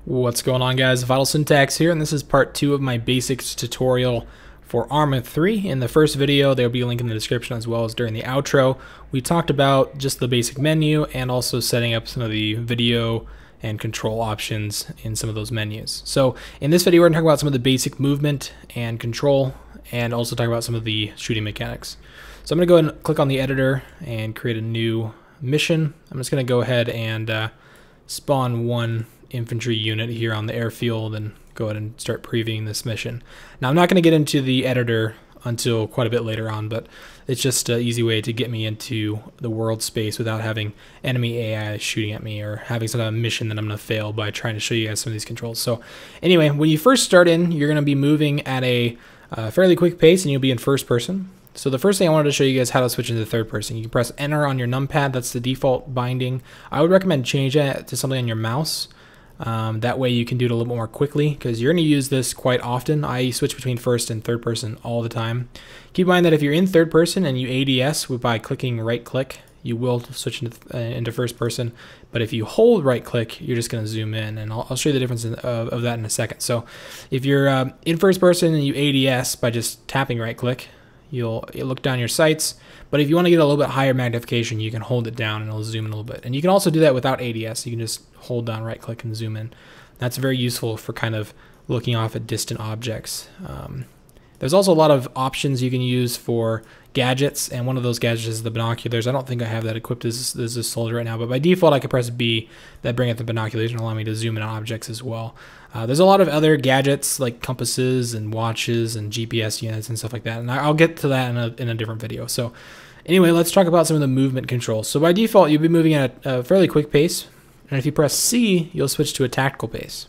What's going on, guys? Vital Syntax here, and this is part 2 of my basics tutorial for Arma 3. In the first video, there will be a link in the description as well as during the outro. We talked about just the basic menu and also setting up some of the video and control options in some of those menus. So in this video, we're going to talk about some of the basic movement and control and also talk about some of the shooting mechanics. So I'm going to go ahead and click on the editor and create a new mission. I'm just going to go ahead and spawn one infantry unit here on the airfield and go ahead and start previewing this mission. Now I'm not going to get into the editor until quite a bit later on, but it's just an easy way to get me into the world space without having enemy AI shooting at me or having some kind of mission that I'm going to fail by trying to show you guys some of these controls. So anyway, when you first start in, you're going to be moving at a fairly quick pace and you'll be in first person. So the first thing I wanted to show you guys how to switch into third person. You can press enter on your numpad. That's the default binding. I would recommend change that to something on your mouse. That way you can do it a little bit more quickly because you're going to use this quite often. I switch between first and third person all the time. Keep in mind that if you're in third person and you ADS by clicking right click, you will switch into first person. But if you hold right click, you're just going to zoom in, and I'll show you the difference of that in a second. So if you're in first person and you ADS by just tapping right click, you'll look down your sights. But if you want to get a little bit higher magnification, you can hold it down and it'll zoom in a little bit. And you can also do that without ADS. You can just hold down right click and zoom in. That's very useful for kind of looking off at distant objects. There's also a lot of options you can use for gadgets, and one of those gadgets is the binoculars. I don't think I have that equipped as a soldier right now, but by default I can press B, that bring up the binoculars and allow me to zoom in on objects as well. There's a lot of other gadgets like compasses and watches and GPS units and stuff like that, and I'll get to that in a different video. So anyway, let's talk about some of the movement controls. So by default you'll be moving at a fairly quick pace, and if you press C, you'll switch to a tactical pace.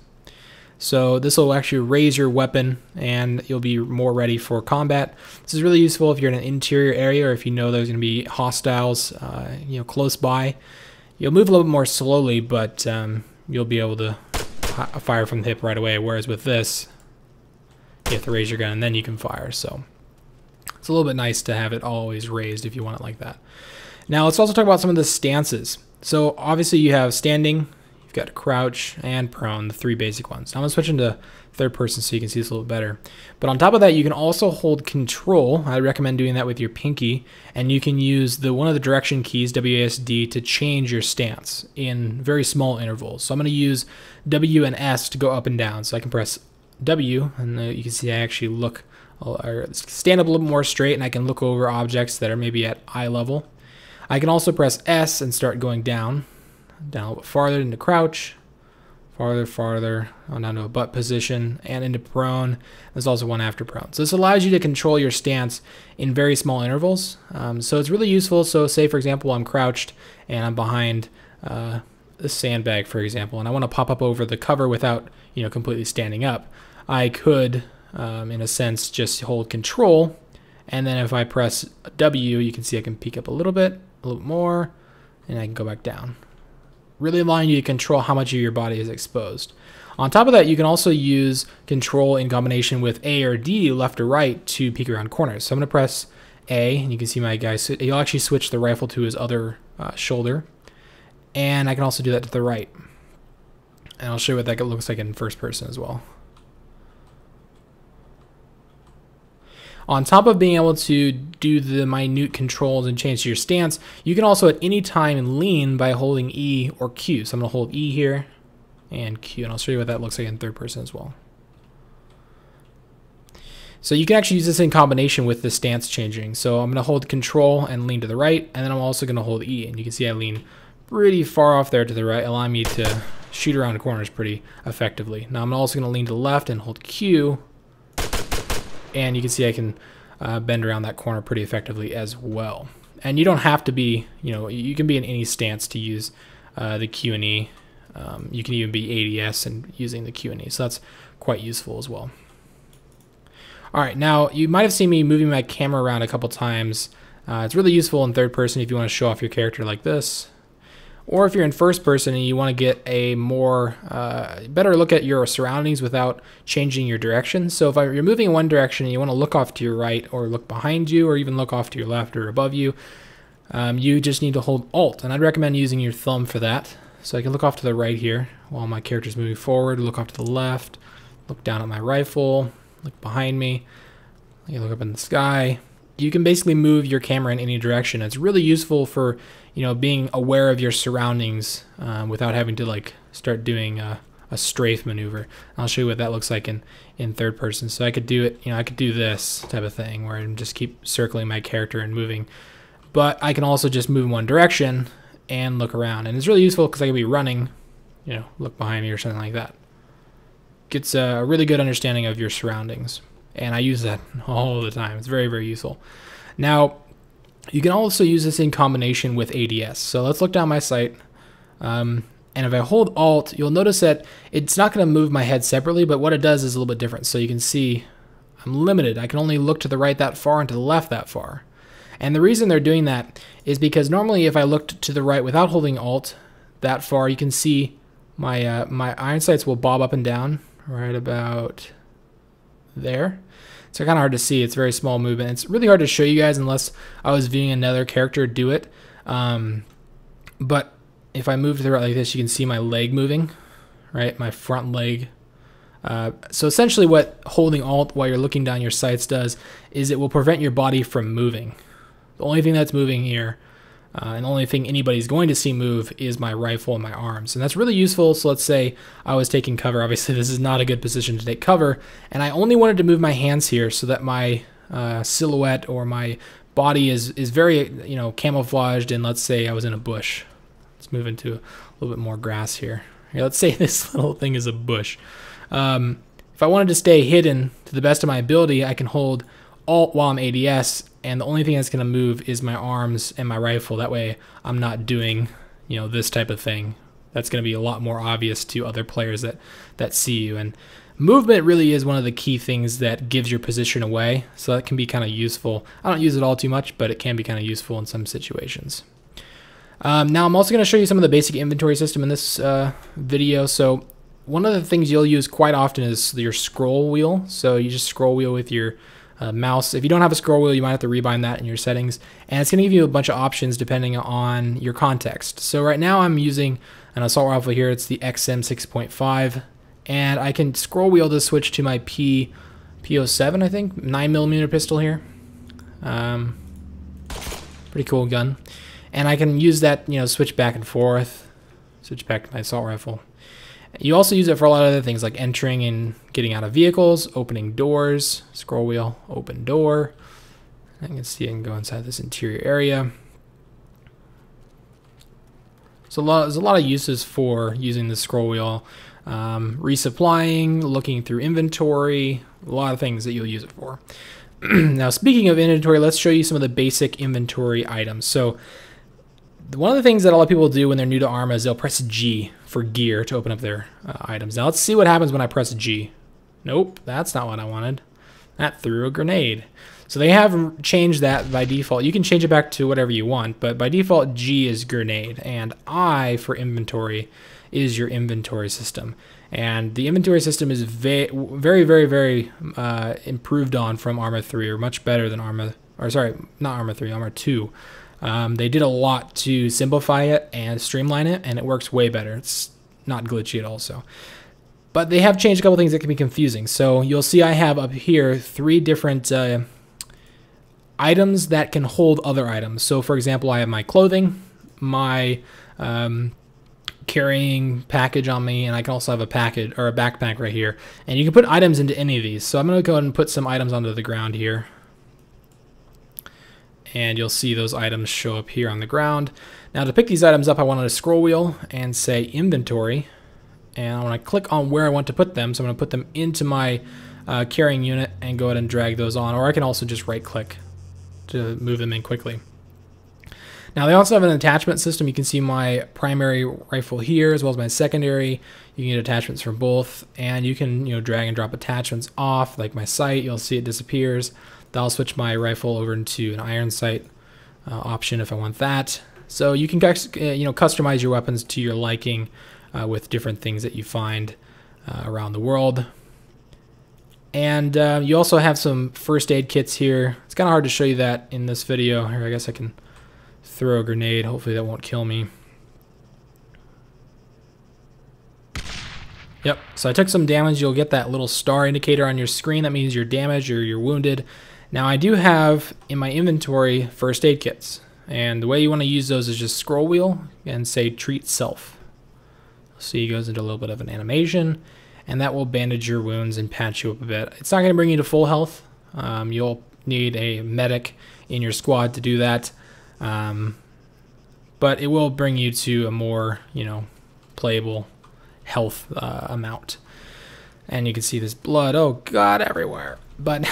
So this will actually raise your weapon and you'll be more ready for combat. This is really useful if you're in an interior area or if you know there's going to be hostiles close by. You'll move a little bit more slowly, but you'll be able to fire from the hip right away, whereas with this you have to raise your gun and then you can fire. So it's a little bit nice to have it always raised if you want it like that. Now let's also talk about some of the stances. So obviously you have standing, got crouch and prone, the three basic ones. Now I'm going to switch into third person so you can see this a little better. But on top of that, you can also hold control. I recommend doing that with your pinky, and you can use one of the direction keys, WASD, to change your stance in very small intervals. So I'm going to use W and S to go up and down. So I can press W, and you can see I actually look or stand up a little more straight, and I can look over objects that are maybe at eye level. I can also press S and start going down a little bit farther into crouch, farther on down to a butt position, and into prone. There's also one after prone. So this allows you to control your stance in very small intervals. So it's really useful. So say for example I'm crouched and I'm behind a sandbag, for example, and I want to pop up over the cover without completely standing up. I could in a sense just hold control, and then if I press W, you can see I can peek up a little bit more, and I can go back down, really allowing you to control how much of your body is exposed. On top of that, you can also use control in combination with A or D, left or right, to peek around corners. So I'm going to press A, and you can see my guy, he'll actually switch the rifle to his other shoulder. And I can also do that to the right. And I'll show you what that looks like in first person as well. On top of being able to do the minute controls and change your stance, you can also at any time lean by holding E or Q. So I'm going to hold E here and Q, and I'll show you what that looks like in third person as well. So you can actually use this in combination with the stance changing. So I'm going to hold control and lean to the right, and then I'm also going to hold E, and you can see I lean pretty far off there to the right, allowing me to shoot around corners pretty effectively. Now I'm also going to lean to the left and hold Q, and you can see I can bend around that corner pretty effectively as well. And you don't have to be, you can be in any stance to use the Q and E. You can even be ADS and using the Q and E, so that's quite useful as well. All right, now you might have seen me moving my camera around a couple times. It's really useful in third person if you want to show off your character like this. Or if you're in first person and you want to get a more better look at your surroundings without changing your direction. So if you're moving in one direction and you want to look off to your right or look behind you or even look off to your left or above you, you just need to hold Alt. And I'd recommend using your thumb for that. So I can look off to the right here while my character's moving forward, look off to the left, look down at my rifle, look behind me, you look up in the sky. You can basically move your camera in any direction. It's really useful for, being aware of your surroundings without having to like start doing a strafe maneuver. I'll show you what that looks like in third person. So I could do it, I could do this type of thing where I just keep circling my character and moving. But I can also just move in one direction and look around. And it's really useful because I could be running, look behind me or something like that. Gets a really good understanding of your surroundings. And I use that all the time. It's very, very useful. Now, you can also use this in combination with ADS. So let's look down my sight. And if I hold Alt, you'll notice that it's not going to move my head separately, but what it does is a little bit different. So you can see I'm limited. I can only look to the right that far and to the left that far. And the reason they're doing that is because normally if I looked to the right without holding Alt that far, you can see my my iron sights will bob up and down right about there. It's kind of hard to see. It's very small movement. It's really hard to show you guys unless I was viewing another character do it. But if I move to the right like this, you can see my leg moving, right? My front leg. So essentially what holding Alt while you're looking down your sights does is it will prevent your body from moving. The only thing that's moving here, and the only thing anybody's going to see move is my rifle and my arms. And that's really useful. So let's say I was taking cover. Obviously, this is not a good position to take cover. And I only wanted to move my hands here so that my silhouette or my body is very, camouflaged. And let's say I was in a bush. Let's move into a little bit more grass here. Let's say this little thing is a bush. If I wanted to stay hidden to the best of my ability, I can hold Alt while I'm ADS, and the only thing that's going to move is my arms and my rifle. That way I'm not doing, this type of thing. That's going to be a lot more obvious to other players that see you. And movement really is one of the key things that gives your position away, so that can be kind of useful. I don't use it all too much, but it can be kind of useful in some situations. Now I'm also going to show you some of the basic inventory system in this video. So one of the things you'll use quite often is your scroll wheel. So you just scroll wheel with your mouse. If you don't have a scroll wheel, you might have to rebind that in your settings, and it's going to give you a bunch of options depending on your context. So right now I'm using an assault rifle here. It's the XM 6.5, and I can scroll wheel to switch to my P07, I think, 9mm pistol here. Pretty cool gun, and I can use that, switch back and forth, switch back to my assault rifle. You also use it for a lot of other things like entering and getting out of vehicles, opening doors, scroll wheel, open door. I can see I can go inside this interior area. So there's a lot of uses for using the scroll wheel. Resupplying, looking through inventory, a lot of things that you'll use it for. Now speaking of inventory, let's show you some of the basic inventory items. So one of the things that a lot of people do when they're new to Arma is they'll press G for gear to open up their items. Now let's see what happens when I press G. Nope, that's not what I wanted. That threw a grenade. So they have changed that by default. You can change it back to whatever you want, but by default G is grenade, and I for inventory is your inventory system. And the inventory system is very, very improved on from Arma 3, or much better than Arma 2. They did a lot to simplify it and streamline it, and it works way better. It's not glitchy at all. But they have changed a couple things that can be confusing. So you'll see I have up here 3 different items that can hold other items. So for example, I have my clothing, my carrying package on me, and I can also have a package or a backpack right here. And you can put items into any of these. So I'm going to go ahead and put some items onto the ground here. And you'll see those items show up here on the ground. Now to pick these items up, I wanted to scroll wheel and say inventory, and I want to click on where I want to put them. So I'm going to put them into my carrying unit and go ahead and drag those on, or I can also just right click to move them in quickly. Now they also have an attachment system. You can see my primary rifle here as well as my secondary. You can get attachments for both, and you can drag and drop attachments off, like my sight. You'll see it disappears. That'll switch my rifle over into an iron sight option if I want that. So you can customize your weapons to your liking with different things that you find around the world. And you also have some first aid kits here. It's kind of hard to show you that in this video. Here, I guess I can throw a grenade. Hopefully that won't kill me. Yep, so I took some damage. You'll get that little star indicator on your screen. That means you're damaged or you're wounded. Now I do have in my inventory first aid kits. And the way you want to use those is just scroll wheel and say treat self. So he goes into a little bit of an animation, and that will bandage your wounds and patch you up a bit. It's not going to bring you to full health. You'll need a medic in your squad to do that. But it will bring you to a more, playable health amount. And you can see this blood, oh god, everywhere. But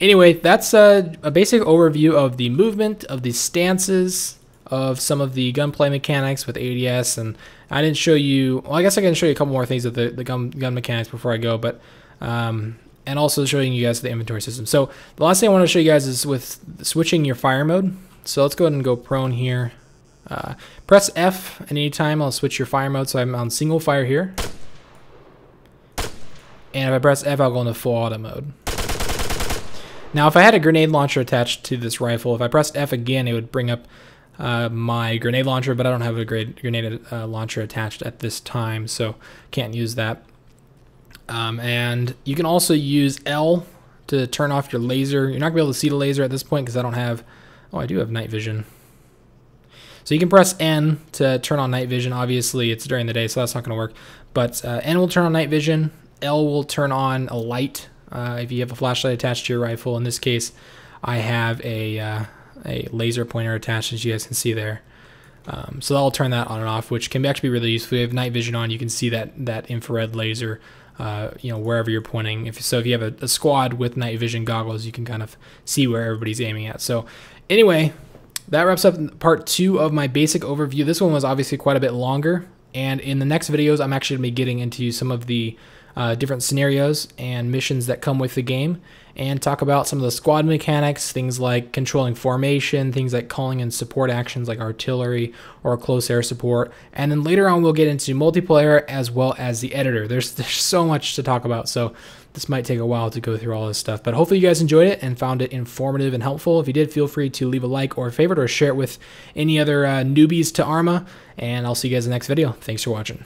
anyway, that's a basic overview of the movement, of the stances, of some of the gunplay mechanics with ADS. And I didn't show you, well, I guess I can show you a couple more things of the gun mechanics before I go, but and also showing you guys the inventory system. So the last thing I want to show you guys is with switching your fire mode. So let's go ahead and go prone here. Press F at any time. I'll switch your fire mode. So I'm on single fire here. And if I press F, I'll go into full auto mode. Now, if I had a grenade launcher attached to this rifle, if I pressed F again, it would bring up my grenade launcher, but I don't have a grenade launcher attached at this time, so can't use that. And you can also use L to turn off your laser. You're not going to be able to see the laser at this point because I don't have... Oh, I do have night vision. So you can press N to turn on night vision. Obviously, it's during the day, so that's not going to work. But N will turn on night vision. L will turn on a light if you have a flashlight attached to your rifle. In this case, I have a laser pointer attached, as you guys can see there. So I'll turn that on and off, which can actually be really useful. If you have night vision on, you can see that infrared laser, wherever you're pointing. If you have a squad with night vision goggles, you can kind of see where everybody's aiming at. So anyway, that wraps up part 2 of my basic overview. This one was obviously quite a bit longer, and in the next videos, I'm actually going to be getting into some of the different scenarios and missions that come with the game, and talk about some of the squad mechanics, things like controlling formation, things like calling in support actions like artillery or close air support. And then later on we'll get into multiplayer as well as the editor. There's so much to talk about, so this might take a while to go through all this stuff, but hopefully you guys enjoyed it and found it informative and helpful. If you did, feel free to leave a like or a favorite or share it with any other newbies to Arma, and I'll see you guys in the next video. Thanks for watching.